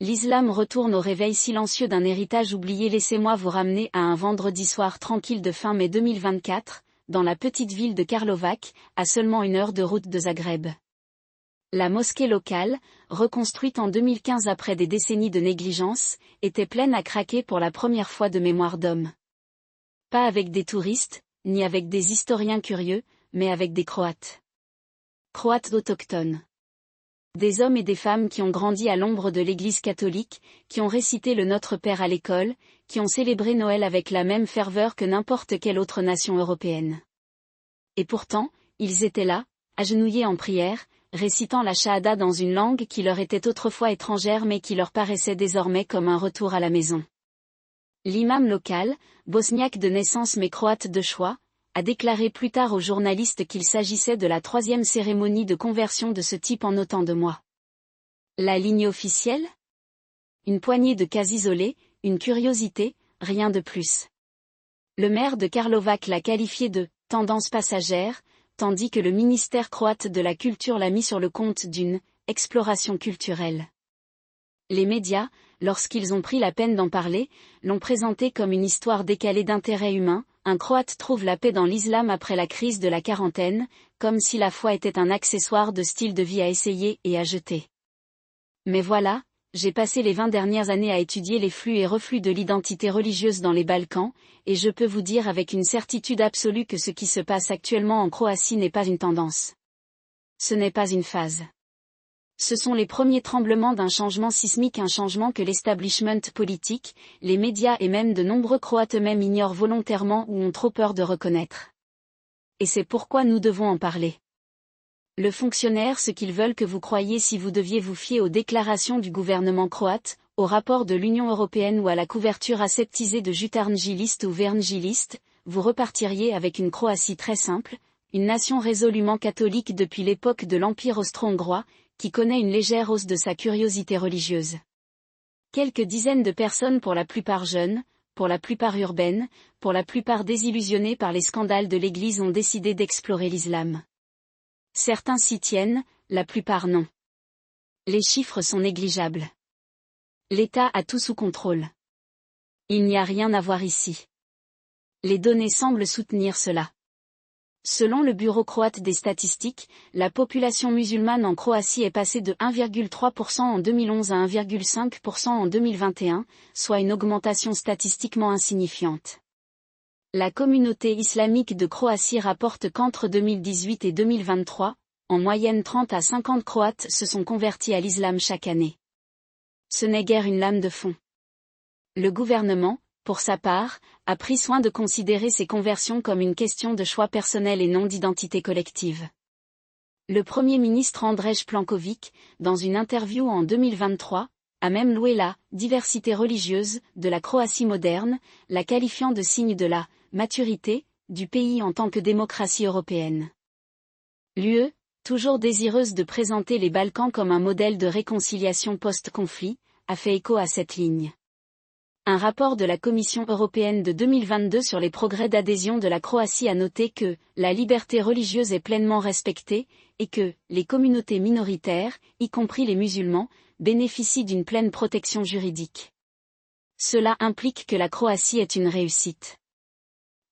L'islam retourne au réveil silencieux d'un héritage oublié. Laissez-moi vous ramener à un vendredi soir tranquille de fin mai 2024, dans la petite ville de Karlovac, à seulement 1 heure de route de Zagreb. La mosquée locale, reconstruite en 2015 après des décennies de négligence, était pleine à craquer pour la première fois de mémoire d'homme. Pas avec des touristes, ni avec des historiens curieux, mais avec des Croates. Croates autochtones. Des hommes et des femmes qui ont grandi à l'ombre de l'Église catholique, qui ont récité le Notre Père à l'école, qui ont célébré Noël avec la même ferveur que n'importe quelle autre nation européenne. Et pourtant, ils étaient là, agenouillés en prière, récitant la Shahada dans une langue qui leur était autrefois étrangère mais qui leur paraissait désormais comme un retour à la maison. L'imam local, bosniaque de naissance mais croate de choix, a déclaré plus tard aux journalistes qu'il s'agissait de la 3e cérémonie de conversion de ce type en autant de mois. La ligne officielle ? Une poignée de cas isolés, une curiosité, rien de plus. Le maire de Karlovac l'a qualifié de « tendance passagère », tandis que le ministère croate de la culture l'a mis sur le compte d'une « exploration culturelle ». Les médias, lorsqu'ils ont pris la peine d'en parler, l'ont présenté comme une histoire décalée d'intérêt humain. Un Croate trouve la paix dans l'islam après la crise de la quarantaine, comme si la foi était un accessoire de style de vie à essayer et à jeter. Mais voilà, j'ai passé les 20 dernières années à étudier les flux et reflux de l'identité religieuse dans les Balkans, et je peux vous dire avec une certitude absolue que ce qui se passe actuellement en Croatie n'est pas une tendance. Ce n'est pas une phase. Ce sont les premiers tremblements d'un changement sismique, un changement que l'establishment politique, les médias et même de nombreux Croates eux-mêmes ignorent volontairement ou ont trop peur de reconnaître. Et c'est pourquoi nous devons en parler. Le fonctionnaire, ce qu'ils veulent que vous croyiez si vous deviez vous fier aux déclarations du gouvernement croate, au rapport de l'Union européenne ou à la couverture aseptisée de Jutarnji List ou Vernji List, vous repartiriez avec une Croatie très simple, une nation résolument catholique depuis l'époque de l'Empire austro-hongrois, qui connaît une légère hausse de sa curiosité religieuse. Quelques dizaines de personnes, pour la plupart jeunes, pour la plupart urbaines, pour la plupart désillusionnées par les scandales de l'Église, ont décidé d'explorer l'islam. Certains s'y tiennent, la plupart non. Les chiffres sont négligeables. L'État a tout sous contrôle. Il n'y a rien à voir ici. Les données semblent soutenir cela. Selon le Bureau croate des statistiques, la population musulmane en Croatie est passée de 1,3% en 2011 à 1,5% en 2021, soit une augmentation statistiquement insignifiante. La communauté islamique de Croatie rapporte qu'entre 2018 et 2023, en moyenne 30 à 50 Croates se sont convertis à l'islam chaque année. Ce n'est guère une lame de fond. Le gouvernement, pour sa part, a pris soin de considérer ces conversions comme une question de choix personnel et non d'identité collective. Le Premier ministre Andrej Plenković, dans une interview en 2023, a même loué la « diversité religieuse » de la Croatie moderne, la qualifiant de signe de la « maturité » du pays en tant que démocratie européenne. L'UE, toujours désireuse de présenter les Balkans comme un modèle de réconciliation post-conflit, a fait écho à cette ligne. Un rapport de la Commission européenne de 2022 sur les progrès d'adhésion de la Croatie a noté que la liberté religieuse est pleinement respectée, et que les communautés minoritaires, y compris les musulmans, bénéficient d'une pleine protection juridique. Cela implique que la Croatie est une réussite.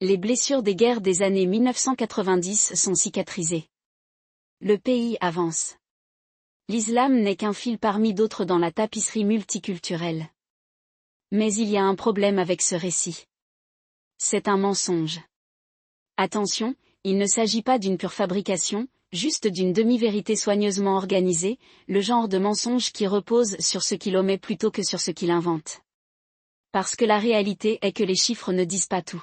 Les blessures des guerres des années 1990 sont cicatrisées. Le pays avance. L'islam n'est qu'un fil parmi d'autres dans la tapisserie multiculturelle. Mais il y a un problème avec ce récit. C'est un mensonge. Attention, il ne s'agit pas d'une pure fabrication, juste d'une demi-vérité soigneusement organisée, le genre de mensonge qui repose sur ce qu'il omet plutôt que sur ce qu'il invente. Parce que la réalité est que les chiffres ne disent pas tout.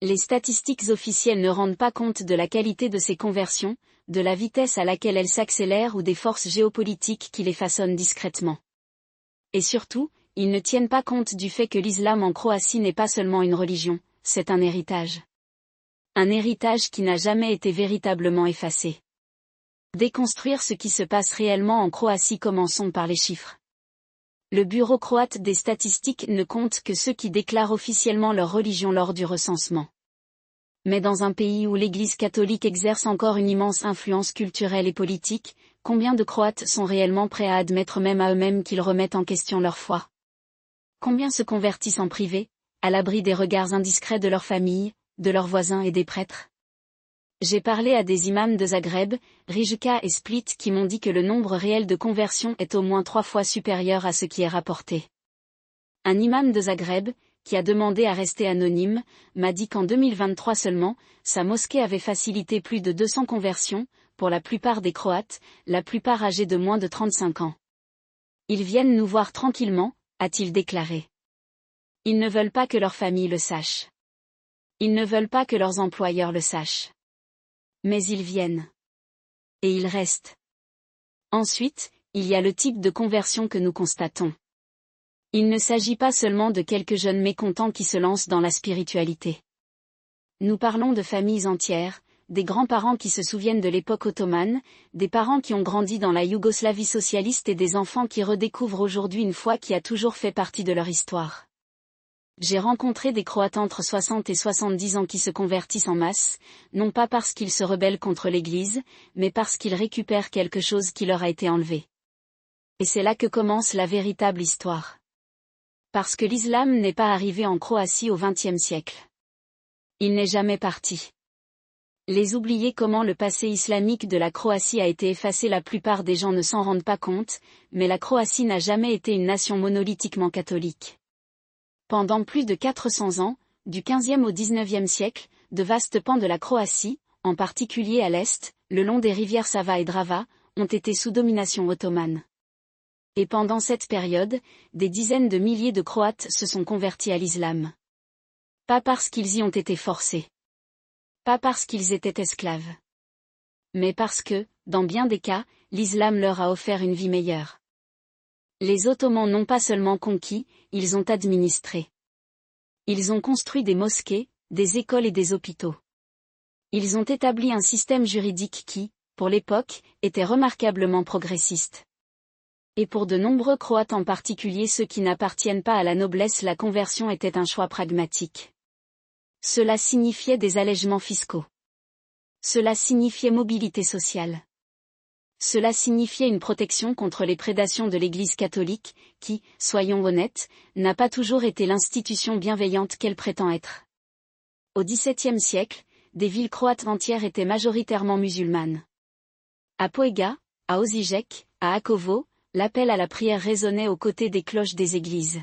Les statistiques officielles ne rendent pas compte de la qualité de ces conversions, de la vitesse à laquelle elles s'accélèrent ou des forces géopolitiques qui les façonnent discrètement. Et surtout, ils ne tiennent pas compte du fait que l'islam en Croatie n'est pas seulement une religion, c'est un héritage. Un héritage qui n'a jamais été véritablement effacé. Déconstruire ce qui se passe réellement en Croatie, commençons par les chiffres. Le Bureau croate des statistiques ne compte que ceux qui déclarent officiellement leur religion lors du recensement. Mais dans un pays où l'Église catholique exerce encore une immense influence culturelle et politique, combien de Croates sont réellement prêts à admettre même à eux-mêmes qu'ils remettent en question leur foi? Combien se convertissent en privé, à l'abri des regards indiscrets de leur famille, de leurs voisins et des prêtres? J'ai parlé à des imams de Zagreb, Rijeka et Split qui m'ont dit que le nombre réel de conversions est au moins 3 fois supérieur à ce qui est rapporté. Un imam de Zagreb, qui a demandé à rester anonyme, m'a dit qu'en 2023 seulement, sa mosquée avait facilité plus de 200 conversions, pour la plupart des Croates, la plupart âgés de moins de 35 ans. Ils viennent nous voir tranquillement, a-t-il déclaré. Ils ne veulent pas que leur famille le sache. Ils ne veulent pas que leurs employeurs le sachent. Mais ils viennent. Et ils restent. Ensuite, il y a le type de conversion que nous constatons. Il ne s'agit pas seulement de quelques jeunes mécontents qui se lancent dans la spiritualité. Nous parlons de familles entières, des grands-parents qui se souviennent de l'époque ottomane, des parents qui ont grandi dans la Yougoslavie socialiste et des enfants qui redécouvrent aujourd'hui une foi qui a toujours fait partie de leur histoire. J'ai rencontré des Croates entre 60 et 70 ans qui se convertissent en masse, non pas parce qu'ils se rebellent contre l'Église, mais parce qu'ils récupèrent quelque chose qui leur a été enlevé. Et c'est là que commence la véritable histoire. Parce que l'islam n'est pas arrivé en Croatie au XXe siècle. Il n'est jamais parti. Les oublier comment le passé islamique de la Croatie a été effacé, la plupart des gens ne s'en rendent pas compte, mais la Croatie n'a jamais été une nation monolithiquement catholique. Pendant plus de 400 ans, du XVe au XIXe siècle, de vastes pans de la Croatie, en particulier à l'est, le long des rivières Sava et Drava, ont été sous domination ottomane. Et pendant cette période, des dizaines de milliers de Croates se sont convertis à l'islam. Pas parce qu'ils y ont été forcés. Pas parce qu'ils étaient esclaves. Mais parce que, dans bien des cas, l'islam leur a offert une vie meilleure. Les Ottomans n'ont pas seulement conquis, ils ont administré. Ils ont construit des mosquées, des écoles et des hôpitaux. Ils ont établi un système juridique qui, pour l'époque, était remarquablement progressiste. Et pour de nombreux Croates, en particulier ceux qui n'appartiennent pas à la noblesse, la conversion était un choix pragmatique. Cela signifiait des allègements fiscaux. Cela signifiait mobilité sociale. Cela signifiait une protection contre les prédations de l'Église catholique, qui, soyons honnêtes, n'a pas toujours été l'institution bienveillante qu'elle prétend être. Au XVIIe siècle, des villes croates entières étaient majoritairement musulmanes. À Poega, à Osijek, à Akovo, l'appel à la prière résonnait aux côtés des cloches des églises.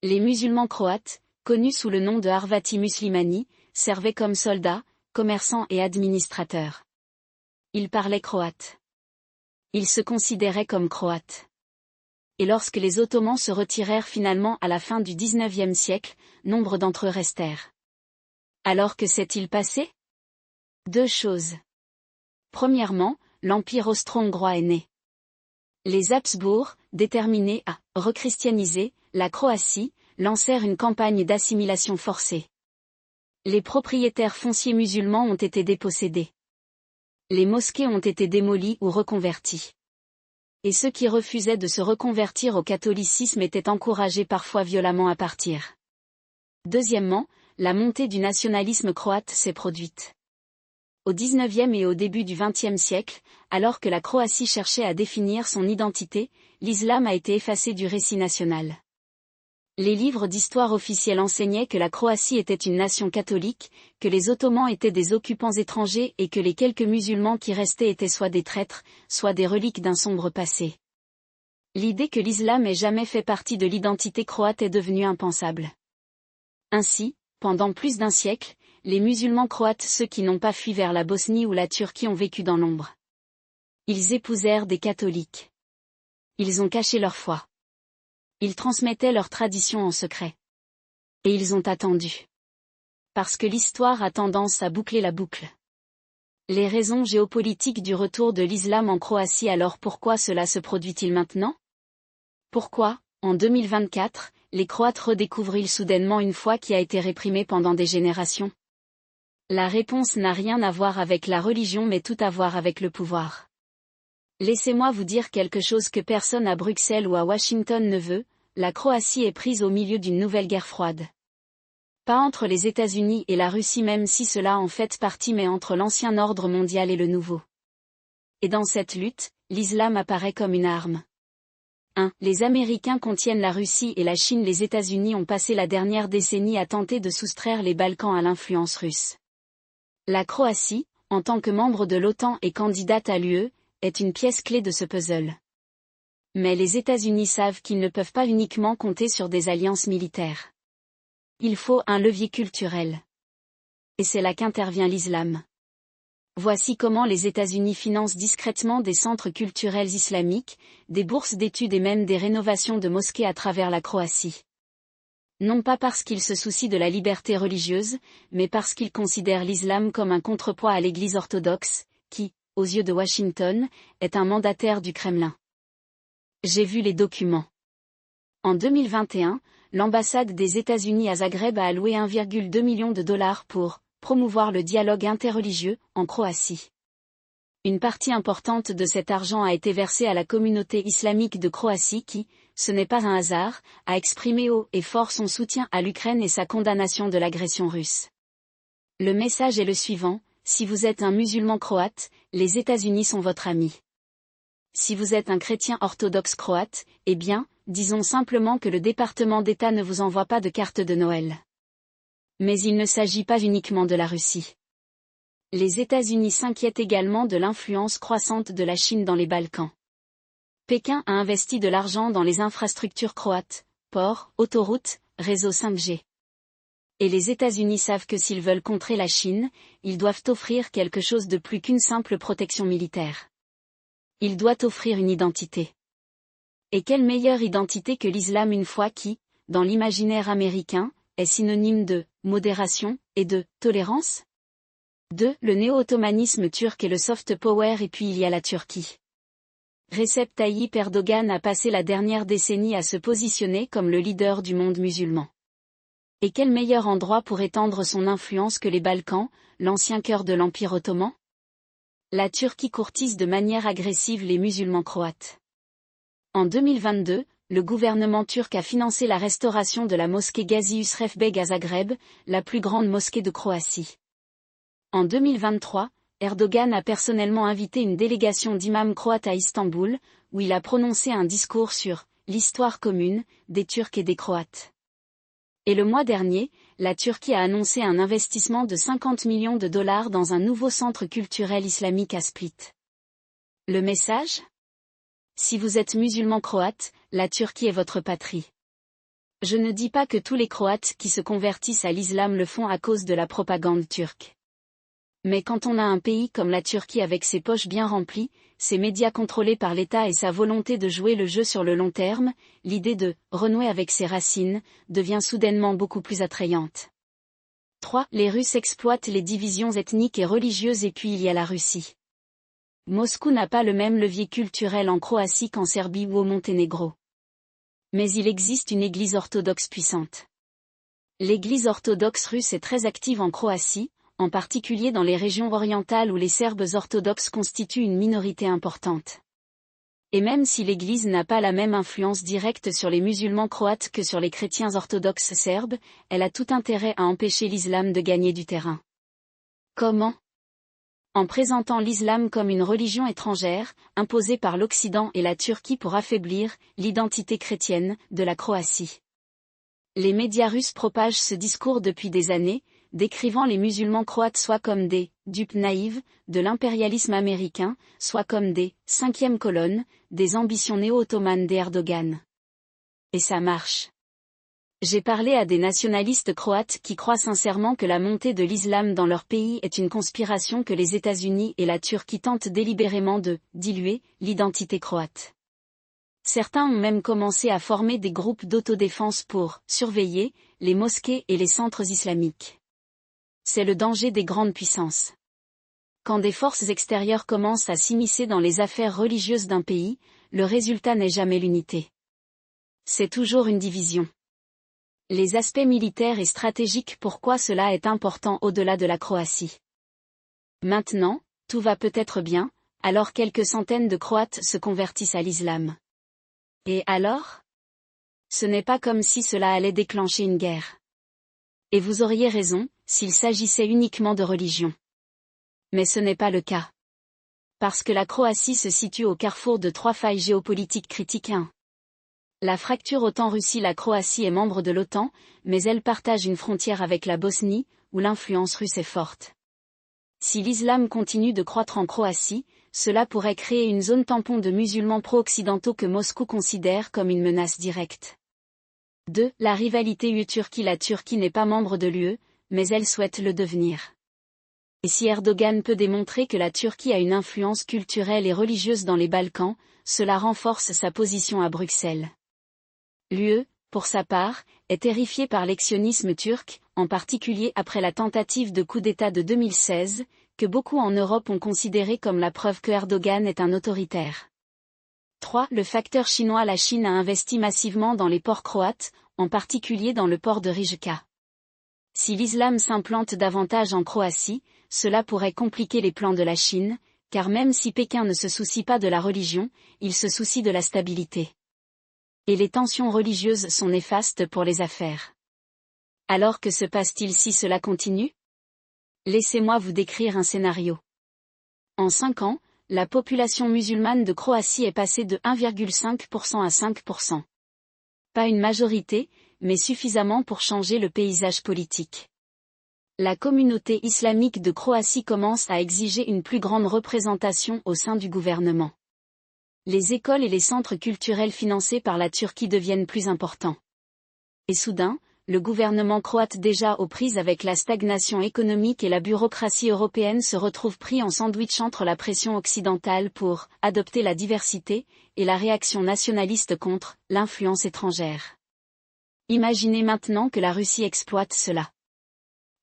Les musulmans croates, connus sous le nom de Hrvati Muslimani, servaient comme soldats, commerçants et administrateurs. Ils parlaient croate. Ils se considéraient comme croates. Et lorsque les Ottomans se retirèrent finalement à la fin du XIXe siècle, nombre d'entre eux restèrent. Alors que s'est-il passé? Deux choses. Premièrement, l'Empire austro-hongrois est né. Les Habsbourg, déterminés à rechristianiser la Croatie, lancèrent une campagne d'assimilation forcée. Les propriétaires fonciers musulmans ont été dépossédés. Les mosquées ont été démolies ou reconverties. Et ceux qui refusaient de se reconvertir au catholicisme étaient encouragés parfois violemment à partir. Deuxièmement, la montée du nationalisme croate s'est produite. Au XIXe et au début du XXe siècle, alors que la Croatie cherchait à définir son identité, l'islam a été effacé du récit national. Les livres d'histoire officiels enseignaient que la Croatie était une nation catholique, que les Ottomans étaient des occupants étrangers et que les quelques musulmans qui restaient étaient soit des traîtres, soit des reliques d'un sombre passé. L'idée que l'islam ait jamais fait partie de l'identité croate est devenue impensable. Ainsi, pendant plus d'un siècle, les musulmans croates, ceux qui n'ont pas fui vers la Bosnie ou la Turquie, ont vécu dans l'ombre. Ils épousèrent des catholiques. Ils ont caché leur foi. Ils transmettaient leurs traditions en secret. Et ils ont attendu. Parce que l'histoire a tendance à boucler la boucle. Les raisons géopolitiques du retour de l'islam en Croatie, alors pourquoi cela se produit-il maintenant? Pourquoi, en 2024, les Croates redécouvrent-ils soudainement une foi qui a été réprimée pendant des générations? La réponse n'a rien à voir avec la religion mais tout à voir avec le pouvoir. Laissez-moi vous dire quelque chose que personne à Bruxelles ou à Washington ne veut, la Croatie est prise au milieu d'une nouvelle guerre froide. Pas entre les États-Unis et la Russie même si cela en fait partie mais entre l'ancien ordre mondial et le nouveau. Et dans cette lutte, l'islam apparaît comme une arme. 1. Les Américains contiennent la Russie et la Chine. Les États-Unis ont passé la dernière décennie à tenter de soustraire les Balkans à l'influence russe. La Croatie, en tant que membre de l'OTAN et candidate à l'UE, est une pièce clé de ce puzzle. Mais les États-Unis savent qu'ils ne peuvent pas uniquement compter sur des alliances militaires. Il faut un levier culturel. Et c'est là qu'intervient l'islam. Voici comment les États-Unis financent discrètement des centres culturels islamiques, des bourses d'études et même des rénovations de mosquées à travers la Croatie. Non pas parce qu'ils se soucient de la liberté religieuse, mais parce qu'ils considèrent l'islam comme un contrepoids à l'Église orthodoxe, qui, aux yeux de Washington, est un mandataire du Kremlin. J'ai vu les documents. En 2021, l'ambassade des États-Unis à Zagreb a alloué 1,2 million de dollars pour promouvoir le dialogue interreligieux en Croatie. Une partie importante de cet argent a été versée à la communauté islamique de Croatie qui, ce n'est pas un hasard, a exprimé haut et fort son soutien à l'Ukraine et sa condamnation de l'agression russe. Le message est le suivant: si vous êtes un musulman croate, les États-Unis sont votre ami. Si vous êtes un chrétien orthodoxe croate, eh bien, disons simplement que le département d'État ne vous envoie pas de carte de Noël. Mais il ne s'agit pas uniquement de la Russie. Les États-Unis s'inquiètent également de l'influence croissante de la Chine dans les Balkans. Pékin a investi de l'argent dans les infrastructures croates, ports, autoroutes, réseaux 5G. Et les États-Unis savent que s'ils veulent contrer la Chine, ils doivent offrir quelque chose de plus qu'une simple protection militaire. Ils doivent offrir une identité. Et quelle meilleure identité que l'islam une fois qui, dans l'imaginaire américain, est synonyme de modération et de tolérance? 2. Le néo-ottomanisme turc et le soft power. Et puis il y a la Turquie. Recep Tayyip Erdogan a passé la dernière décennie à se positionner comme le leader du monde musulman. Et quel meilleur endroit pour étendre son influence que les Balkans, l'ancien cœur de l'Empire ottoman? La Turquie courtise de manière agressive les musulmans croates. En 2022, le gouvernement turc a financé la restauration de la mosquée Gazi Husrev Beg à Zagreb, la plus grande mosquée de Croatie. En 2023, Erdogan a personnellement invité une délégation d'imams croates à Istanbul, où il a prononcé un discours sur l'histoire commune des Turcs et des Croates. Et le mois dernier, la Turquie a annoncé un investissement de 50 millions de dollars dans un nouveau centre culturel islamique à Split. Le message ? Si vous êtes musulman croate, la Turquie est votre patrie. Je ne dis pas que tous les Croates qui se convertissent à l'islam le font à cause de la propagande turque. Mais quand on a un pays comme la Turquie avec ses poches bien remplies, ses médias contrôlés par l'État et sa volonté de jouer le jeu sur le long terme, l'idée de renouer avec ses racines devient soudainement beaucoup plus attrayante. 3. Les Russes exploitent les divisions ethniques et religieuses. Et puis il y a la Russie. Moscou n'a pas le même levier culturel en Croatie qu'en Serbie ou au Monténégro. Mais il existe une église orthodoxe puissante. L'église orthodoxe russe est très active en Croatie, en particulier dans les régions orientales où les Serbes orthodoxes constituent une minorité importante. Et même si l'Église n'a pas la même influence directe sur les musulmans croates que sur les chrétiens orthodoxes serbes, elle a tout intérêt à empêcher l'islam de gagner du terrain. Comment ? En présentant l'islam comme une religion étrangère, imposée par l'Occident et la Turquie pour affaiblir l'identité chrétienne de la Croatie. Les médias russes propagent ce discours depuis des années, décrivant les musulmans croates soit comme des « dupes naïves » de l'impérialisme américain, soit comme des « cinquièmes colonnes » des ambitions néo-ottomanes d'Erdogan. Et ça marche. J'ai parlé à des nationalistes croates qui croient sincèrement que la montée de l'islam dans leur pays est une conspiration que les États-Unis et la Turquie tentent délibérément de diluer l'identité croate. Certains ont même commencé à former des groupes d'autodéfense pour surveiller les mosquées et les centres islamiques. C'est le danger des grandes puissances. Quand des forces extérieures commencent à s'immiscer dans les affaires religieuses d'un pays, le résultat n'est jamais l'unité. C'est toujours une division. Les aspects militaires et stratégiques. Pourquoi cela est important au-delà de la Croatie. Maintenant, tout va peut-être bien, alors quelques centaines de Croates se convertissent à l'islam. Et alors ? Ce n'est pas comme si cela allait déclencher une guerre. Et vous auriez raison, s'il s'agissait uniquement de religion. Mais ce n'est pas le cas. Parce que la Croatie se situe au carrefour de 3 failles géopolitiques critiques. 1. La fracture OTAN-Russie. La Croatie est membre de l'OTAN, mais elle partage une frontière avec la Bosnie, où l'influence russe est forte. Si l'islam continue de croître en Croatie, cela pourrait créer une zone tampon de musulmans pro-occidentaux que Moscou considère comme une menace directe. 2. La rivalité UE-Turquie. La Turquie n'est pas membre de l'UE, mais elle souhaite le devenir. Et si Erdogan peut démontrer que la Turquie a une influence culturelle et religieuse dans les Balkans, cela renforce sa position à Bruxelles. L'UE, pour sa part, est terrifiée par l'ex-sionisme turc, en particulier après la tentative de coup d'État de 2016, que beaucoup en Europe ont considéré comme la preuve que Erdogan est un autoritaire. 3. Le facteur chinois. La Chine a investi massivement dans les ports croates, en particulier dans le port de Rijeka. Si l'islam s'implante davantage en Croatie, cela pourrait compliquer les plans de la Chine, car même si Pékin ne se soucie pas de la religion, il se soucie de la stabilité. Et les tensions religieuses sont néfastes pour les affaires. Alors que se passe-t-il si cela continue? Laissez-moi vous décrire un scénario. En 5 ans, la population musulmane de Croatie est passée de 1,5% à 5%. Pas une majorité, mais suffisamment pour changer le paysage politique. La communauté islamique de Croatie commence à exiger une plus grande représentation au sein du gouvernement. Les écoles et les centres culturels financés par la Turquie deviennent plus importants. Et soudain, le gouvernement croate déjà aux prises avec la stagnation économique et la bureaucratie européenne se retrouve pris en sandwich entre la pression occidentale pour adopter la diversité et la réaction nationaliste contre l'influence étrangère. Imaginez maintenant que la Russie exploite cela.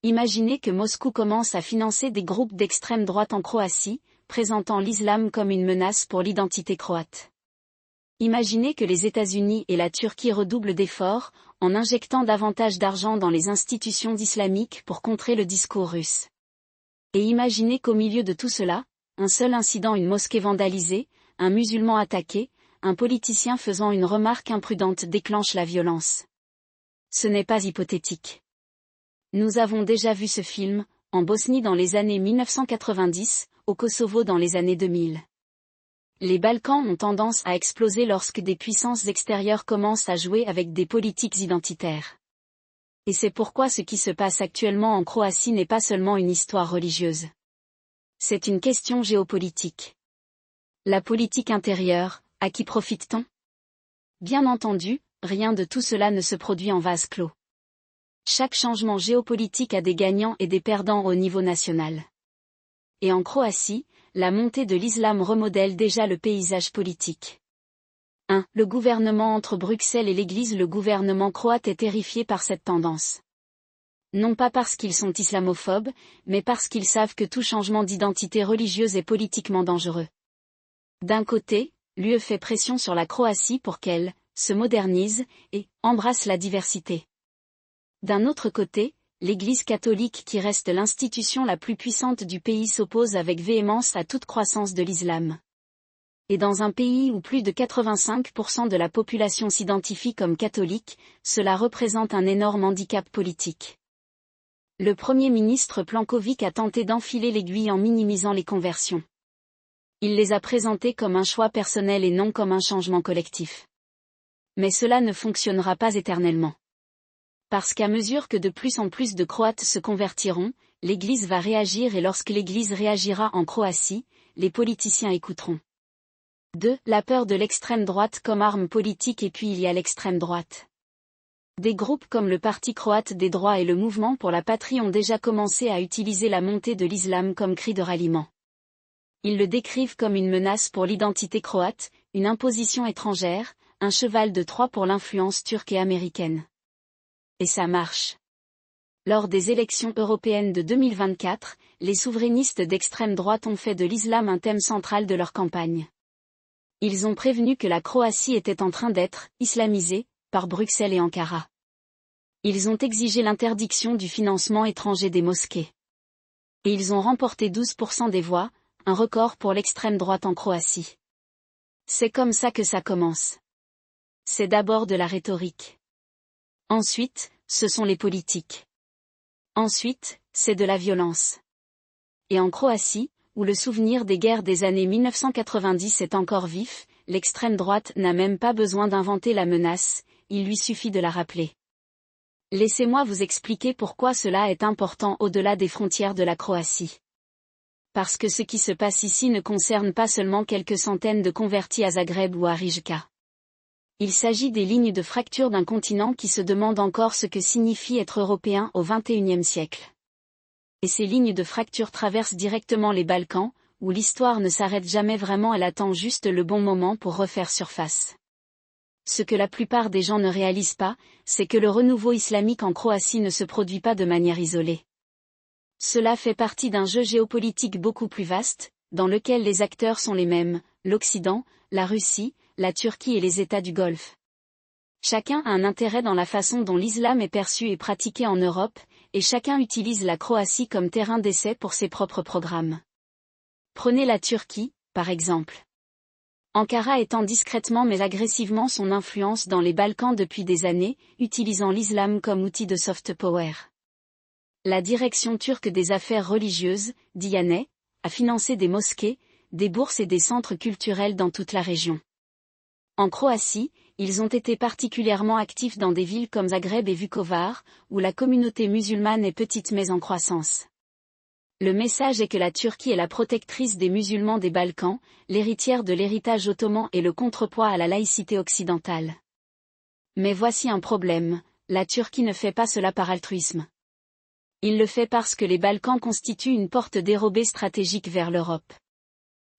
Imaginez que Moscou commence à financer des groupes d'extrême droite en Croatie, présentant l'islam comme une menace pour l'identité croate. Imaginez que les États-Unis et la Turquie redoublent d'efforts, en injectant davantage d'argent dans les institutions islamiques pour contrer le discours russe. Et imaginez qu'au milieu de tout cela, un seul incident, une mosquée vandalisée, un musulman attaqué, un politicien faisant une remarque imprudente déclenche la violence. Ce n'est pas hypothétique. Nous avons déjà vu ce film, en Bosnie dans les années 1990, au Kosovo dans les années 2000. Les Balkans ont tendance à exploser lorsque des puissances extérieures commencent à jouer avec des politiques identitaires. Et c'est pourquoi ce qui se passe actuellement en Croatie n'est pas seulement une histoire religieuse. C'est une question géopolitique. La politique intérieure, à qui profite-t-on? Bien entendu, rien de tout cela ne se produit en vase clos. Chaque changement géopolitique a des gagnants et des perdants au niveau national. Et en Croatie, la montée de l'islam remodèle déjà le paysage politique. 1. Le gouvernement entre Bruxelles et l'Église. Le gouvernement croate est terrifié par cette tendance. Non pas parce qu'ils sont islamophobes, mais parce qu'ils savent que tout changement d'identité religieuse est politiquement dangereux. D'un côté, l'UE fait pression sur la Croatie pour qu'elle se modernise et embrasse la diversité. D'un autre côté, l'Église catholique, qui reste l'institution la plus puissante du pays, s'oppose avec véhémence à toute croissance de l'islam. Et dans un pays où plus de 85% de la population s'identifie comme catholique, cela représente un énorme handicap politique. Le Premier ministre Planković a tenté d'enfiler l'aiguille en minimisant les conversions. Il les a présentées comme un choix personnel et non comme un changement collectif. Mais cela ne fonctionnera pas éternellement. Parce qu'à mesure que de plus en plus de Croates se convertiront, l'Église va réagir, et lorsque l'Église réagira en Croatie, les politiciens écouteront. 2. La peur de l'extrême droite comme arme politique. Et puis il y a l'extrême droite. Des groupes comme le Parti croate des droits et le Mouvement pour la patrie ont déjà commencé à utiliser la montée de l'islam comme cri de ralliement. Ils le décrivent comme une menace pour l'identité croate, une imposition étrangère, un cheval de Troie pour l'influence turque et américaine. Et ça marche. Lors des élections européennes de 2024, les souverainistes d'extrême droite ont fait de l'islam un thème central de leur campagne. Ils ont prévenu que la Croatie était en train d'être islamisée par Bruxelles et Ankara. Ils ont exigé l'interdiction du financement étranger des mosquées. Et ils ont remporté 12% des voix, un record pour l'extrême droite en Croatie. C'est comme ça que ça commence. C'est d'abord de la rhétorique. Ensuite, ce sont les politiques. Ensuite, c'est de la violence. Et en Croatie, où le souvenir des guerres des années 1990 est encore vif, l'extrême droite n'a même pas besoin d'inventer la menace, il lui suffit de la rappeler. Laissez-moi vous expliquer pourquoi cela est important au-delà des frontières de la Croatie. Parce que ce qui se passe ici ne concerne pas seulement quelques centaines de convertis à Zagreb ou à Rijeka. Il s'agit des lignes de fracture d'un continent qui se demande encore ce que signifie être européen au XXIe siècle. Et ces lignes de fracture traversent directement les Balkans, où l'histoire ne s'arrête jamais vraiment, elle attend juste le bon moment pour refaire surface. Ce que la plupart des gens ne réalisent pas, c'est que le renouveau islamique en Croatie ne se produit pas de manière isolée. Cela fait partie d'un jeu géopolitique beaucoup plus vaste, dans lequel les acteurs sont les mêmes, l'Occident, la Russie, la Turquie et les États du Golfe. Chacun a un intérêt dans la façon dont l'islam est perçu et pratiqué en Europe, et chacun utilise la Croatie comme terrain d'essai pour ses propres programmes. Prenez la Turquie, par exemple. Ankara étend discrètement mais agressivement son influence dans les Balkans depuis des années, utilisant l'islam comme outil de soft power. La direction turque des affaires religieuses, Diyanet, a financé des mosquées, des bourses et des centres culturels dans toute la région. En Croatie, ils ont été particulièrement actifs dans des villes comme Zagreb et Vukovar, où la communauté musulmane est petite mais en croissance. Le message est que la Turquie est la protectrice des musulmans des Balkans, l'héritière de l'héritage ottoman et le contrepoids à la laïcité occidentale. Mais voici un problème, la Turquie ne fait pas cela par altruisme. Il le fait parce que les Balkans constituent une porte dérobée stratégique vers l'Europe.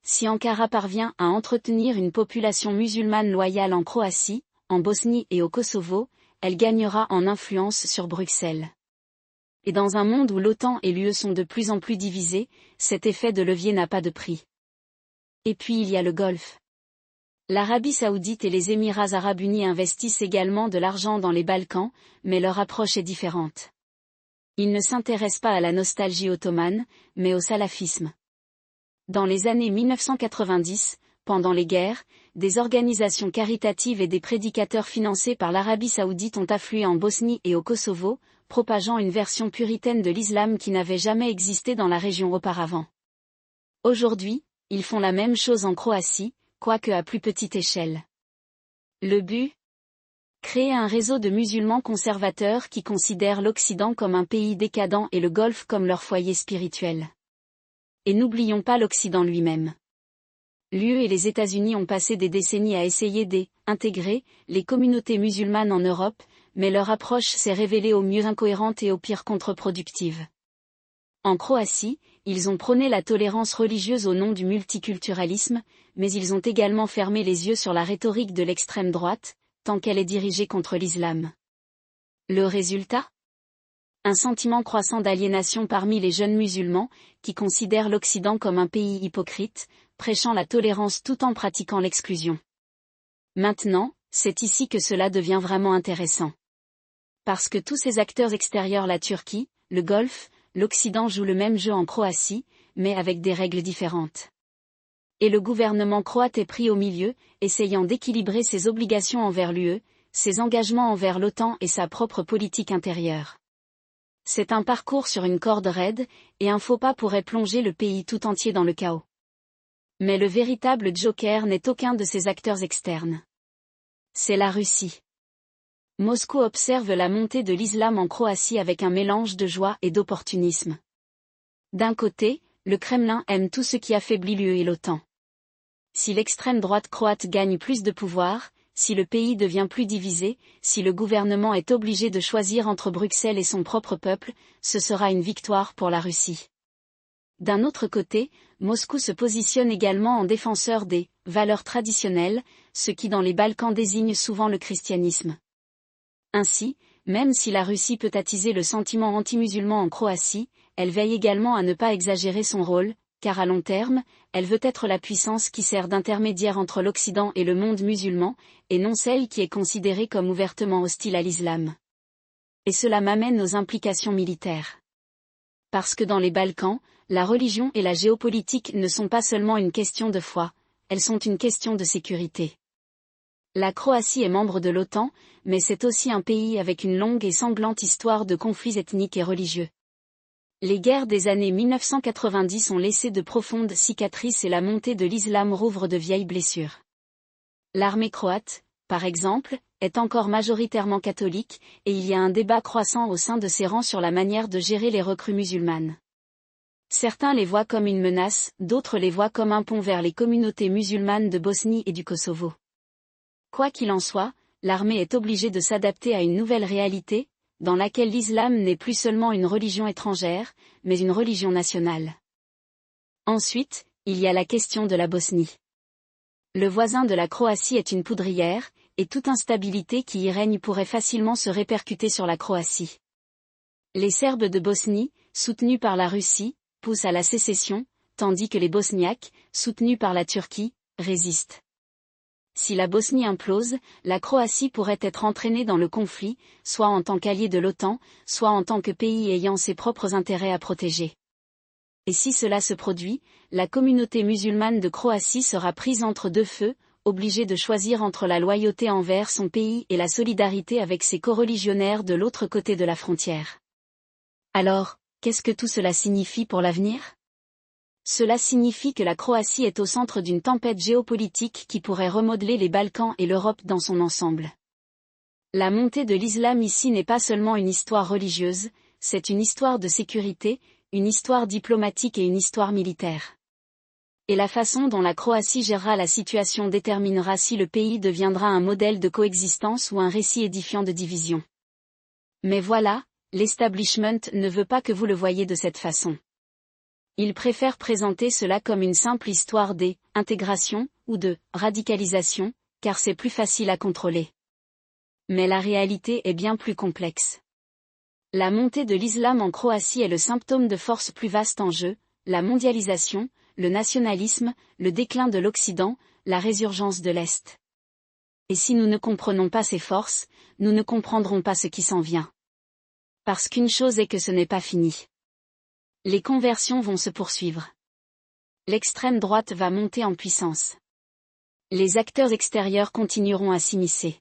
Si Ankara parvient à entretenir une population musulmane loyale en Croatie, en Bosnie et au Kosovo, elle gagnera en influence sur Bruxelles. Et dans un monde où l'OTAN et l'UE sont de plus en plus divisés, cet effet de levier n'a pas de prix. Et puis il y a le Golfe. L'Arabie Saoudite et les Émirats Arabes Unis investissent également de l'argent dans les Balkans, mais leur approche est différente. Ils ne s'intéressent pas à la nostalgie ottomane, mais au salafisme. Dans les années 1990, pendant les guerres, des organisations caritatives et des prédicateurs financés par l'Arabie Saoudite ont afflué en Bosnie et au Kosovo, propageant une version puritaine de l'islam qui n'avait jamais existé dans la région auparavant. Aujourd'hui, ils font la même chose en Croatie, quoique à plus petite échelle. Le but ? Créer un réseau de musulmans conservateurs qui considèrent l'Occident comme un pays décadent et le Golfe comme leur foyer spirituel. Et n'oublions pas l'Occident lui-même. L'UE et les États-Unis ont passé des décennies à essayer d'intégrer les communautés musulmanes en Europe, mais leur approche s'est révélée au mieux incohérente et au pire contre-productive. En Croatie, ils ont prôné la tolérance religieuse au nom du multiculturalisme, mais ils ont également fermé les yeux sur la rhétorique de l'extrême droite, tant qu'elle est dirigée contre l'islam. Le résultat ? Un sentiment croissant d'aliénation parmi les jeunes musulmans, qui considèrent l'Occident comme un pays hypocrite, prêchant la tolérance tout en pratiquant l'exclusion. Maintenant, c'est ici que cela devient vraiment intéressant. Parce que tous ces acteurs extérieurs, la Turquie, le Golfe, l'Occident jouent le même jeu en Croatie, mais avec des règles différentes. Et le gouvernement croate est pris au milieu, essayant d'équilibrer ses obligations envers l'UE, ses engagements envers l'OTAN et sa propre politique intérieure. C'est un parcours sur une corde raide, et un faux pas pourrait plonger le pays tout entier dans le chaos. Mais le véritable joker n'est aucun de ces acteurs externes. C'est la Russie. Moscou observe la montée de l'islam en Croatie avec un mélange de joie et d'opportunisme. D'un côté, le Kremlin aime tout ce qui affaiblit l'UE et l'OTAN. Si l'extrême droite croate gagne plus de pouvoir, si le pays devient plus divisé, si le gouvernement est obligé de choisir entre Bruxelles et son propre peuple, ce sera une victoire pour la Russie. D'un autre côté, Moscou se positionne également en défenseur des valeurs traditionnelles, ce qui dans les Balkans désigne souvent le christianisme. Ainsi, même si la Russie peut attiser le sentiment anti-musulman en Croatie, elle veille également à ne pas exagérer son rôle, car à long terme, elle veut être la puissance qui sert d'intermédiaire entre l'Occident et le monde musulman, et non celle qui est considérée comme ouvertement hostile à l'islam. Et cela m'amène aux implications militaires. Parce que dans les Balkans, la religion et la géopolitique ne sont pas seulement une question de foi, elles sont une question de sécurité. La Croatie est membre de l'OTAN, mais c'est aussi un pays avec une longue et sanglante histoire de conflits ethniques et religieux. Les guerres des années 1990 ont laissé de profondes cicatrices et la montée de l'islam rouvre de vieilles blessures. L'armée croate, par exemple, est encore majoritairement catholique, et il y a un débat croissant au sein de ses rangs sur la manière de gérer les recrues musulmanes. Certains les voient comme une menace, d'autres les voient comme un pont vers les communautés musulmanes de Bosnie et du Kosovo. Quoi qu'il en soit, l'armée est obligée de s'adapter à une nouvelle réalité, dans laquelle l'islam n'est plus seulement une religion étrangère, mais une religion nationale. Ensuite, il y a la question de la Bosnie. Le voisin de la Croatie est une poudrière, et toute instabilité qui y règne pourrait facilement se répercuter sur la Croatie. Les Serbes de Bosnie, soutenus par la Russie, poussent à la sécession, tandis que les Bosniaques, soutenus par la Turquie, résistent. Si la Bosnie implose, la Croatie pourrait être entraînée dans le conflit, soit en tant qu'allié de l'OTAN, soit en tant que pays ayant ses propres intérêts à protéger. Et si cela se produit, la communauté musulmane de Croatie sera prise entre deux feux, obligée de choisir entre la loyauté envers son pays et la solidarité avec ses coreligionnaires de l'autre côté de la frontière. Alors, qu'est-ce que tout cela signifie pour l'avenir ? Cela signifie que la Croatie est au centre d'une tempête géopolitique qui pourrait remodeler les Balkans et l'Europe dans son ensemble. La montée de l'islam ici n'est pas seulement une histoire religieuse, c'est une histoire de sécurité, une histoire diplomatique et une histoire militaire. Et la façon dont la Croatie gérera la situation déterminera si le pays deviendra un modèle de coexistence ou un récit édifiant de division. Mais voilà, l'establishment ne veut pas que vous le voyiez de cette façon. Il préfère présenter cela comme une simple histoire d'intégration ou de radicalisation, car c'est plus facile à contrôler. Mais la réalité est bien plus complexe. La montée de l'islam en Croatie est le symptôme de forces plus vastes en jeu, la mondialisation, le nationalisme, le déclin de l'Occident, la résurgence de l'Est. Et si nous ne comprenons pas ces forces, nous ne comprendrons pas ce qui s'en vient. Parce qu'une chose est que ce n'est pas fini. Les conversions vont se poursuivre. L'extrême droite va monter en puissance. Les acteurs extérieurs continueront à s'immiscer.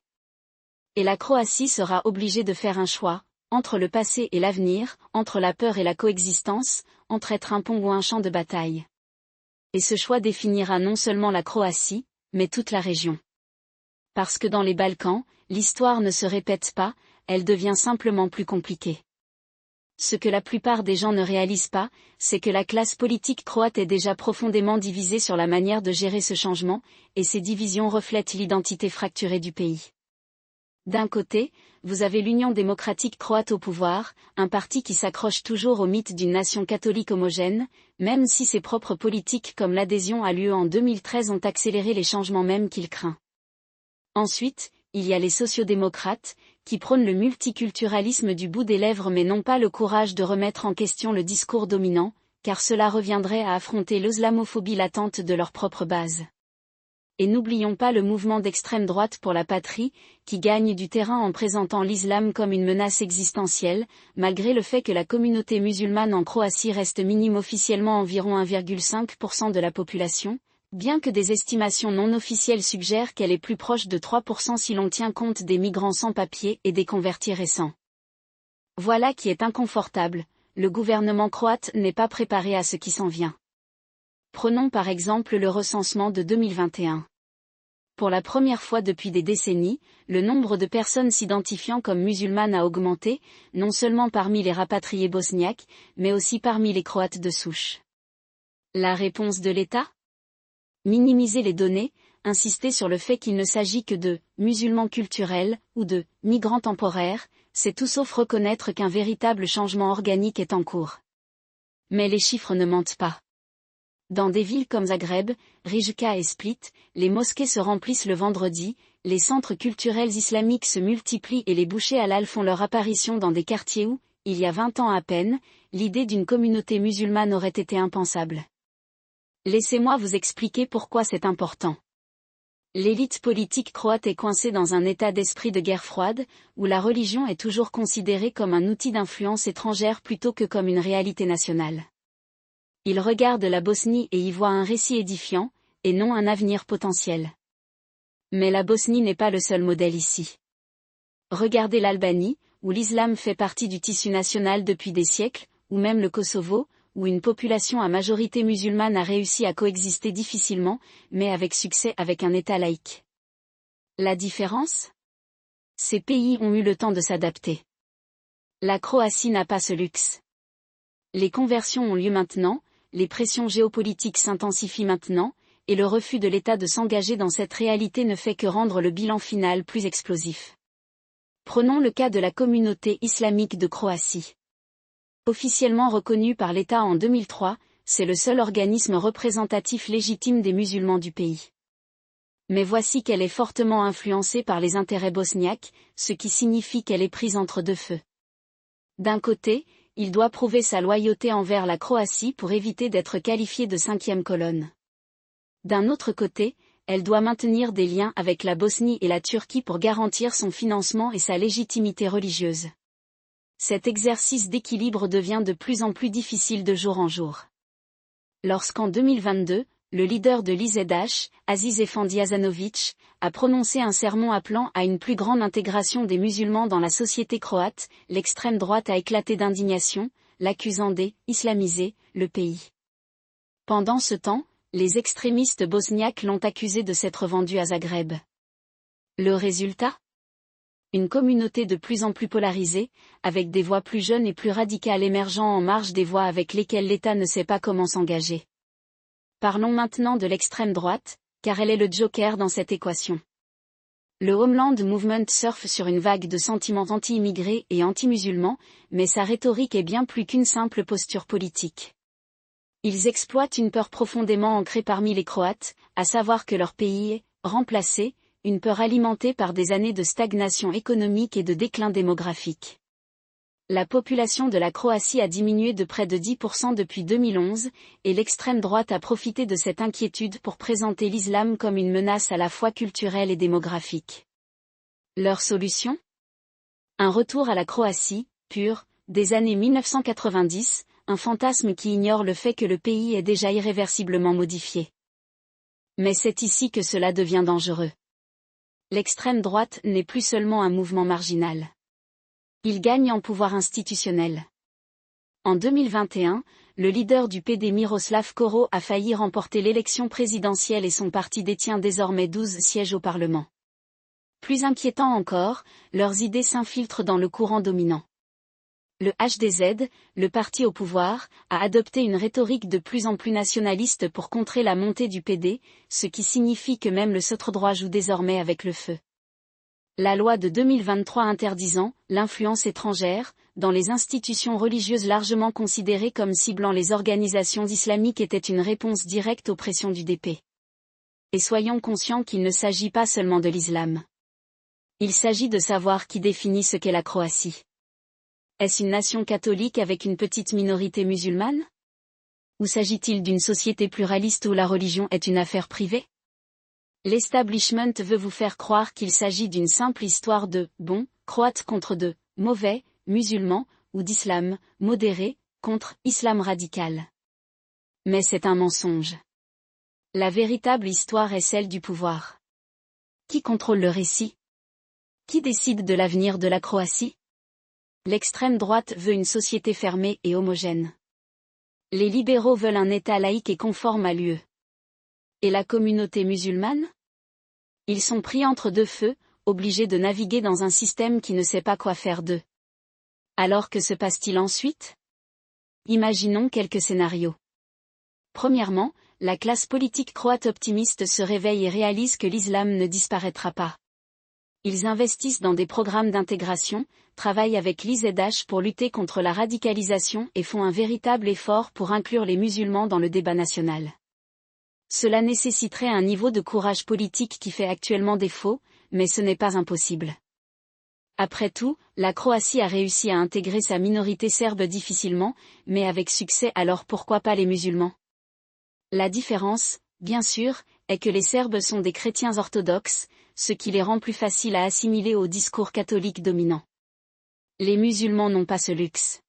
Et la Croatie sera obligée de faire un choix, entre le passé et l'avenir, entre la peur et la coexistence, entre être un pont ou un champ de bataille. Et ce choix définira non seulement la Croatie, mais toute la région. Parce que dans les Balkans, l'histoire ne se répète pas, elle devient simplement plus compliquée. Ce que la plupart des gens ne réalisent pas, c'est que la classe politique croate est déjà profondément divisée sur la manière de gérer ce changement, et ces divisions reflètent l'identité fracturée du pays. D'un côté, vous avez l'Union démocratique croate au pouvoir, un parti qui s'accroche toujours au mythe d'une nation catholique homogène, même si ses propres politiques comme l'adhésion à l'UE en 2013 ont accéléré les changements même qu'il craint. Ensuite, il y a les sociodémocrates, qui prônent le multiculturalisme du bout des lèvres mais n'ont pas le courage de remettre en question le discours dominant, car cela reviendrait à affronter l'islamophobie latente de leur propre base. Et n'oublions pas le mouvement d'extrême droite pour la patrie, qui gagne du terrain en présentant l'islam comme une menace existentielle, malgré le fait que la communauté musulmane en Croatie reste minime officiellement environ 1,5% de la population, bien que des estimations non officielles suggèrent qu'elle est plus proche de 3% si l'on tient compte des migrants sans papier et des convertis récents. Voilà qui est inconfortable, le gouvernement croate n'est pas préparé à ce qui s'en vient. Prenons par exemple le recensement de 2021. Pour la première fois depuis des décennies, le nombre de personnes s'identifiant comme musulmanes a augmenté, non seulement parmi les rapatriés bosniaques, mais aussi parmi les Croates de souche. La réponse de l'État ? Minimiser les données, insister sur le fait qu'il ne s'agit que de « musulmans culturels » ou de « migrants temporaires », c'est tout sauf reconnaître qu'un véritable changement organique est en cours. Mais les chiffres ne mentent pas. Dans des villes comme Zagreb, Rijeka et Split, les mosquées se remplissent le vendredi, les centres culturels islamiques se multiplient et les bouchées halal font leur apparition dans des quartiers où, il y a 20 ans à peine, l'idée d'une communauté musulmane aurait été impensable. Laissez-moi vous expliquer pourquoi c'est important. L'élite politique croate est coincée dans un état d'esprit de guerre froide, où la religion est toujours considérée comme un outil d'influence étrangère plutôt que comme une réalité nationale. Ils regardent la Bosnie et y voient un récit édifiant, et non un avenir potentiel. Mais la Bosnie n'est pas le seul modèle ici. Regardez l'Albanie, où l'islam fait partie du tissu national depuis des siècles, ou même le Kosovo, où une population à majorité musulmane a réussi à coexister difficilement, mais avec succès avec un État laïque. La différence ? Ces pays ont eu le temps de s'adapter. La Croatie n'a pas ce luxe. Les conversions ont lieu maintenant, les pressions géopolitiques s'intensifient maintenant, et le refus de l'État de s'engager dans cette réalité ne fait que rendre le bilan final plus explosif. Prenons le cas de la communauté islamique de Croatie. Officiellement reconnue par l'État en 2003, c'est le seul organisme représentatif légitime des musulmans du pays. Mais voici qu'elle est fortement influencée par les intérêts bosniaques, ce qui signifie qu'elle est prise entre deux feux. D'un côté, il doit prouver sa loyauté envers la Croatie pour éviter d'être qualifiée de cinquième colonne. D'un autre côté, elle doit maintenir des liens avec la Bosnie et la Turquie pour garantir son financement et sa légitimité religieuse. Cet exercice d'équilibre devient de plus en plus difficile de jour en jour. Lorsqu'en 2022, le leader de l'IZH, Aziz Efendi Hasanović, a prononcé un sermon appelant à une plus grande intégration des musulmans dans la société croate, l'extrême droite a éclaté d'indignation, l'accusant d'islamiser le pays. Pendant ce temps, les extrémistes bosniaques l'ont accusé de s'être vendu à Zagreb. Le résultat ? Une communauté de plus en plus polarisée, avec des voix plus jeunes et plus radicales émergeant en marge des voix avec lesquelles l'État ne sait pas comment s'engager. Parlons maintenant de l'extrême droite, car elle est le joker dans cette équation. Le Homeland Movement surfe sur une vague de sentiments anti-immigrés et anti-musulmans, mais sa rhétorique est bien plus qu'une simple posture politique. Ils exploitent une peur profondément ancrée parmi les Croates, à savoir que leur pays est remplacé, une peur alimentée par des années de stagnation économique et de déclin démographique. La population de la Croatie a diminué de près de 10% depuis 2011, et l'extrême droite a profité de cette inquiétude pour présenter l'islam comme une menace à la fois culturelle et démographique. Leur solution ? Un retour à la Croatie, pure, des années 1990, un fantasme qui ignore le fait que le pays est déjà irréversiblement modifié. Mais c'est ici que cela devient dangereux. L'extrême droite n'est plus seulement un mouvement marginal. Il gagne en pouvoir institutionnel. En 2021, le leader du PD Miroslav Koro a failli remporter l'élection présidentielle et son parti détient désormais 12 sièges au Parlement. Plus inquiétant encore, leurs idées s'infiltrent dans le courant dominant. Le HDZ, le parti au pouvoir, a adopté une rhétorique de plus en plus nationaliste pour contrer la montée du PD, ce qui signifie que même le centre-droit joue désormais avec le feu. La loi de 2023 interdisant l'influence étrangère dans les institutions religieuses largement considérées comme ciblant les organisations islamiques était une réponse directe aux pressions du DP. Et soyons conscients qu'il ne s'agit pas seulement de l'islam. Il s'agit de savoir qui définit ce qu'est la Croatie. Est-ce une nation catholique avec une petite minorité musulmane ? Ou s'agit-il d'une société pluraliste où la religion est une affaire privée ? L'establishment veut vous faire croire qu'il s'agit d'une simple histoire de « bons » croates contre de « mauvais » musulmans, ou d'islam « modéré » contre « islam radical ». Mais c'est un mensonge. La véritable histoire est celle du pouvoir. Qui contrôle le récit ? Qui décide de l'avenir de la Croatie ? L'extrême droite veut une société fermée et homogène. Les libéraux veulent un État laïque et conforme à l'UE. Et la communauté musulmane ? Ils sont pris entre deux feux, obligés de naviguer dans un système qui ne sait pas quoi faire d'eux. Alors que se passe-t-il ensuite ? Imaginons quelques scénarios. Premièrement, la classe politique croate optimiste se réveille et réalise que l'islam ne disparaîtra pas. Ils investissent dans des programmes d'intégration, travaillent avec l'IZH pour lutter contre la radicalisation et font un véritable effort pour inclure les musulmans dans le débat national. Cela nécessiterait un niveau de courage politique qui fait actuellement défaut, mais ce n'est pas impossible. Après tout, la Croatie a réussi à intégrer sa minorité serbe difficilement, mais avec succès, alors pourquoi pas les musulmans ? La différence, bien sûr, est que les Serbes sont des chrétiens orthodoxes, ce qui les rend plus faciles à assimiler au discours catholique dominant. Les musulmans n'ont pas ce luxe.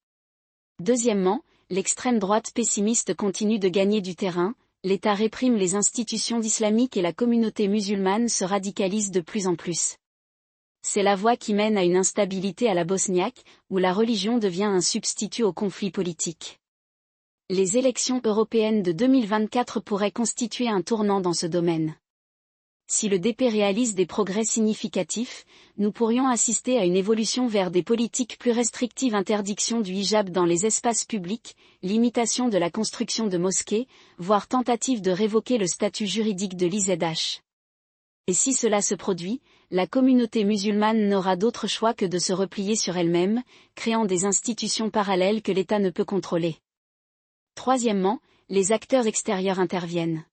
Deuxièmement, l'extrême droite pessimiste continue de gagner du terrain, l'État réprime les institutions islamiques et la communauté musulmane se radicalise de plus en plus. C'est la voie qui mène à une instabilité à la bosniaque, où la religion devient un substitut au conflit politique. Les élections européennes de 2024 pourraient constituer un tournant dans ce domaine. Si le DP réalise des progrès significatifs, nous pourrions assister à une évolution vers des politiques plus restrictives, interdiction du hijab dans les espaces publics, limitation de la construction de mosquées, voire tentative de révoquer le statut juridique de l'IZH. Et si cela se produit, la communauté musulmane n'aura d'autre choix que de se replier sur elle-même, créant des institutions parallèles que l'État ne peut contrôler. Troisièmement, les acteurs extérieurs interviennent.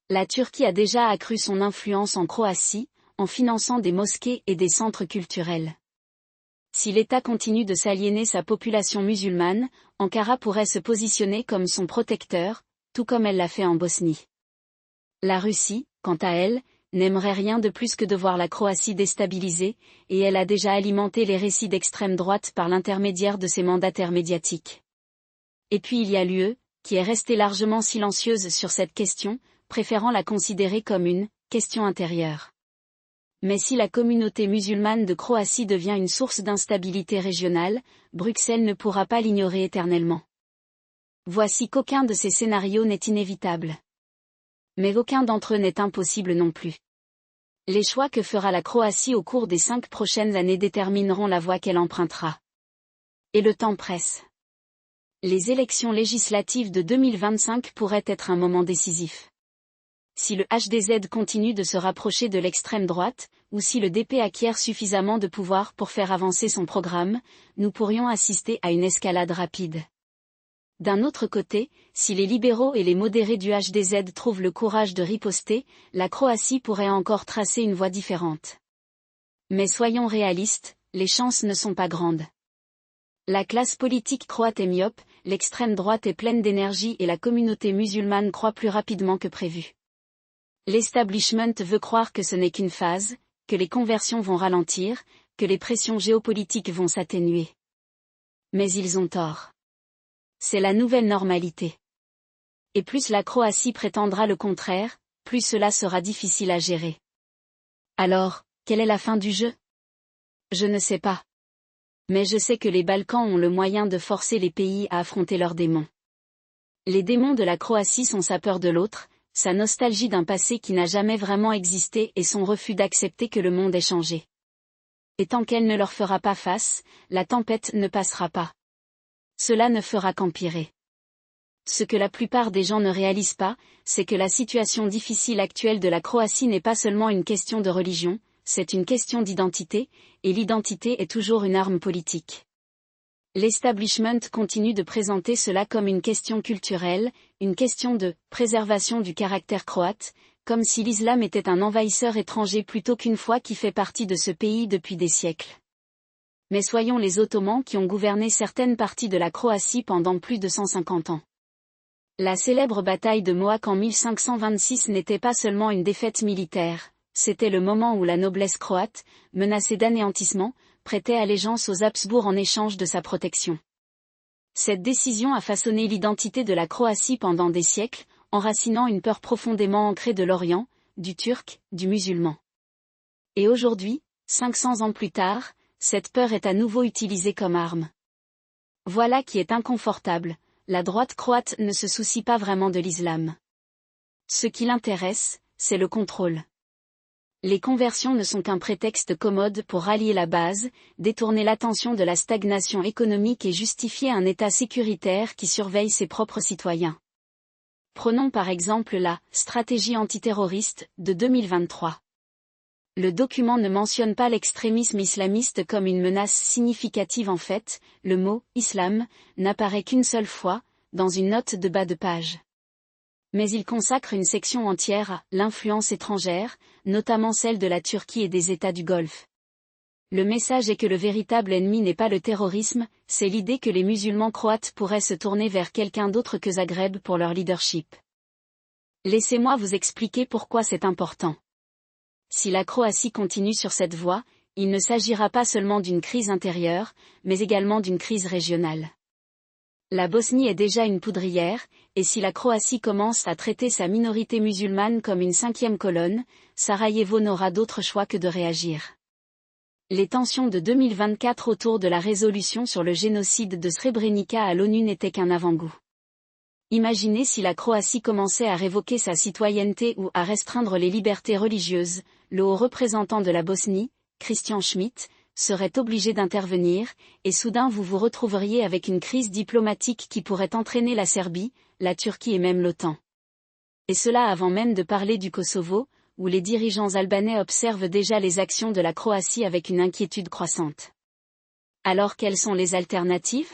La Turquie a déjà accru son influence en Croatie, en finançant des mosquées et des centres culturels. Si l'État continue de s'aliéner sa population musulmane, Ankara pourrait se positionner comme son protecteur, tout comme elle l'a fait en Bosnie. La Russie, quant à elle, n'aimerait rien de plus que de voir la Croatie déstabilisée, et elle a déjà alimenté les récits d'extrême droite par l'intermédiaire de ses mandataires médiatiques. Et puis il y a l'UE, qui est restée largement silencieuse sur cette question, préférant la considérer comme une « question intérieure ». Mais si la communauté musulmane de Croatie devient une source d'instabilité régionale, Bruxelles ne pourra pas l'ignorer éternellement. Voici qu'aucun de ces scénarios n'est inévitable. Mais aucun d'entre eux n'est impossible non plus. Les choix que fera la Croatie au cours des 5 prochaines années détermineront la voie qu'elle empruntera. Et le temps presse. Les élections législatives de 2025 pourraient être un moment décisif. Si le HDZ continue de se rapprocher de l'extrême droite, ou si le DP acquiert suffisamment de pouvoir pour faire avancer son programme, nous pourrions assister à une escalade rapide. D'un autre côté, si les libéraux et les modérés du HDZ trouvent le courage de riposter, la Croatie pourrait encore tracer une voie différente. Mais soyons réalistes, les chances ne sont pas grandes. La classe politique croate est myope, l'extrême droite est pleine d'énergie et la communauté musulmane croît plus rapidement que prévu. L'establishment veut croire que ce n'est qu'une phase, que les conversions vont ralentir, que les pressions géopolitiques vont s'atténuer. Mais ils ont tort. C'est la nouvelle normalité. Et plus la Croatie prétendra le contraire, plus cela sera difficile à gérer. Alors, quelle est la fin du jeu? Je ne sais pas. Mais je sais que les Balkans ont le moyen de forcer les pays à affronter leurs démons. Les démons de la Croatie sont sa peur de l'autre, sa nostalgie d'un passé qui n'a jamais vraiment existé et son refus d'accepter que le monde ait changé. Et tant qu'elle ne leur fera pas face, la tempête ne passera pas. Cela ne fera qu'empirer. Ce que la plupart des gens ne réalisent pas, c'est que la situation difficile actuelle de la Croatie n'est pas seulement une question de religion, c'est une question d'identité, et l'identité est toujours une arme politique. L'establishment continue de présenter cela comme une question culturelle, une question de préservation du caractère croate, comme si l'islam était un envahisseur étranger plutôt qu'une foi qui fait partie de ce pays depuis des siècles. Mais soyons les Ottomans qui ont gouverné certaines parties de la Croatie pendant plus de 150 ans. La célèbre bataille de Mohacs en 1526 n'était pas seulement une défaite militaire, c'était le moment où la noblesse croate, menacée d'anéantissement, prêtait allégeance aux Habsbourg en échange de sa protection. Cette décision a façonné l'identité de la Croatie pendant des siècles, enracinant une peur profondément ancrée de l'Orient, du Turc, du musulman. Et aujourd'hui, 500 ans plus tard, cette peur est à nouveau utilisée comme arme. Voilà qui est inconfortable, la droite croate ne se soucie pas vraiment de l'islam. Ce qui l'intéresse, c'est le contrôle. Les conversions ne sont qu'un prétexte commode pour rallier la base, détourner l'attention de la stagnation économique et justifier un État sécuritaire qui surveille ses propres citoyens. Prenons par exemple la « stratégie antiterroriste » de 2023. Le document ne mentionne pas l'extrémisme islamiste comme une menace significative. En fait, le mot « islam » n'apparaît qu'une seule fois, dans une note de bas de page. Mais il consacre une section entière à l'influence étrangère, notamment celle de la Turquie et des États du Golfe. Le message est que le véritable ennemi n'est pas le terrorisme, c'est l'idée que les musulmans croates pourraient se tourner vers quelqu'un d'autre que Zagreb pour leur leadership. Laissez-moi vous expliquer pourquoi c'est important. Si la Croatie continue sur cette voie, il ne s'agira pas seulement d'une crise intérieure, mais également d'une crise régionale. La Bosnie est déjà une poudrière, et si la Croatie commence à traiter sa minorité musulmane comme une 5e colonne, Sarajevo n'aura d'autre choix que de réagir. Les tensions de 2024 autour de la résolution sur le génocide de Srebrenica à l'ONU n'étaient qu'un avant-goût. Imaginez si la Croatie commençait à révoquer sa citoyenneté ou à restreindre les libertés religieuses, le haut représentant de la Bosnie, Christian Schmidt, serait obligé d'intervenir, et soudain vous vous retrouveriez avec une crise diplomatique qui pourrait entraîner la Serbie, la Turquie et même l'OTAN. Et cela avant même de parler du Kosovo, où les dirigeants albanais observent déjà les actions de la Croatie avec une inquiétude croissante. Alors quelles sont les alternatives ?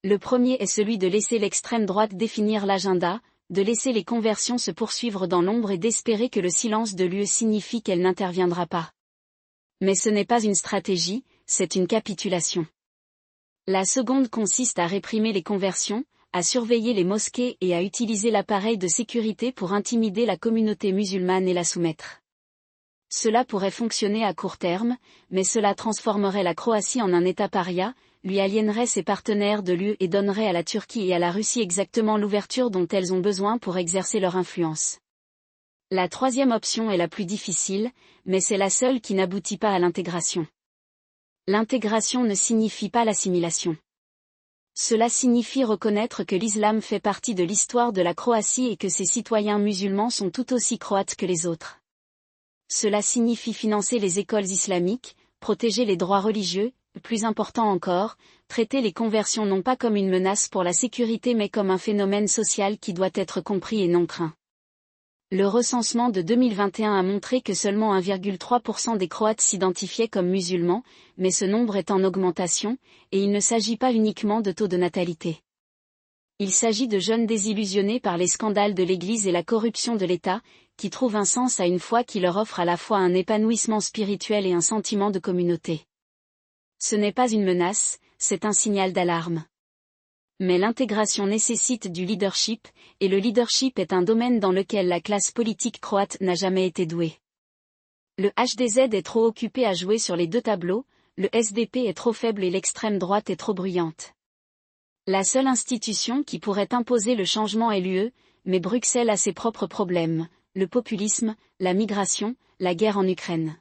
Le premier est celui de laisser l'extrême droite définir l'agenda, de laisser les conversions se poursuivre dans l'ombre et d'espérer que le silence de l'UE signifie qu'elle n'interviendra pas. Mais ce n'est pas une stratégie, c'est une capitulation. La seconde consiste à réprimer les conversions, à surveiller les mosquées et à utiliser l'appareil de sécurité pour intimider la communauté musulmane et la soumettre. Cela pourrait fonctionner à court terme, mais cela transformerait la Croatie en un État paria, lui aliénerait ses partenaires de l'UE et donnerait à la Turquie et à la Russie exactement l'ouverture dont elles ont besoin pour exercer leur influence. La troisième option est la plus difficile, mais c'est la seule qui n'aboutit pas à l'intégration. L'intégration ne signifie pas l'assimilation. Cela signifie reconnaître que l'islam fait partie de l'histoire de la Croatie et que ses citoyens musulmans sont tout aussi croates que les autres. Cela signifie financer les écoles islamiques, protéger les droits religieux, plus important encore, traiter les conversions non pas comme une menace pour la sécurité mais comme un phénomène social qui doit être compris et non craint. Le recensement de 2021 a montré que seulement 1,3% des Croates s'identifiaient comme musulmans, mais ce nombre est en augmentation, et il ne s'agit pas uniquement de taux de natalité. Il s'agit de jeunes désillusionnés par les scandales de l'Église et la corruption de l'État, qui trouvent un sens à une foi qui leur offre à la fois un épanouissement spirituel et un sentiment de communauté. Ce n'est pas une menace, c'est un signal d'alarme. Mais l'intégration nécessite du leadership, et le leadership est un domaine dans lequel la classe politique croate n'a jamais été douée. Le HDZ est trop occupé à jouer sur les deux tableaux, le SDP est trop faible et l'extrême droite est trop bruyante. La seule institution qui pourrait imposer le changement est l'UE, mais Bruxelles a ses propres problèmes, le populisme, la migration, la guerre en Ukraine.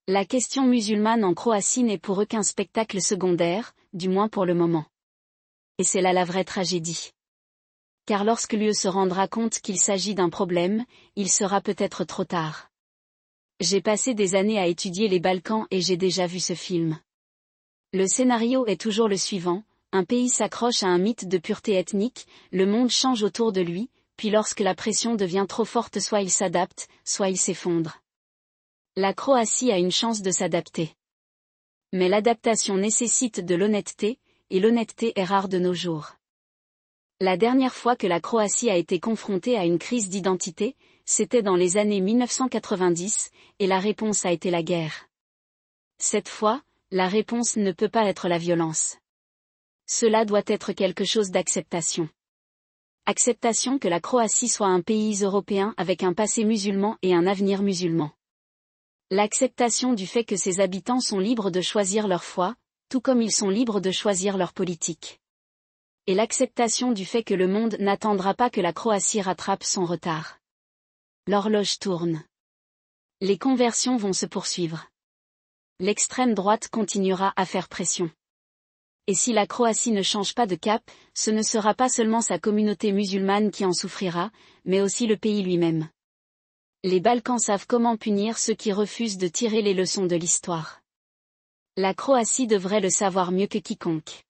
La question musulmane en Croatie n'est pour eux qu'un spectacle secondaire, du moins pour le moment. Et c'est là la vraie tragédie. Car lorsque l'UE se rendra compte qu'il s'agit d'un problème, il sera peut-être trop tard. J'ai passé des années à étudier les Balkans et j'ai déjà vu ce film. Le scénario est toujours le suivant, un pays s'accroche à un mythe de pureté ethnique, le monde change autour de lui, puis lorsque la pression devient trop forte soit il s'adapte, soit il s'effondre. La Croatie a une chance de s'adapter. Mais l'adaptation nécessite de l'honnêteté, et l'honnêteté est rare de nos jours. La dernière fois que la Croatie a été confrontée à une crise d'identité, c'était dans les années 1990, et la réponse a été la guerre. Cette fois, la réponse ne peut pas être la violence. Cela doit être quelque chose d'acceptation. Acceptation que la Croatie soit un pays européen avec un passé musulman et un avenir musulman. L'acceptation du fait que ses habitants sont libres de choisir leur foi, tout comme ils sont libres de choisir leur politique. Et l'acceptation du fait que le monde n'attendra pas que la Croatie rattrape son retard. L'horloge tourne. Les conversions vont se poursuivre. L'extrême droite continuera à faire pression. Et si la Croatie ne change pas de cap, ce ne sera pas seulement sa communauté musulmane qui en souffrira, mais aussi le pays lui-même. Les Balkans savent comment punir ceux qui refusent de tirer les leçons de l'histoire. La Croatie devrait le savoir mieux que quiconque.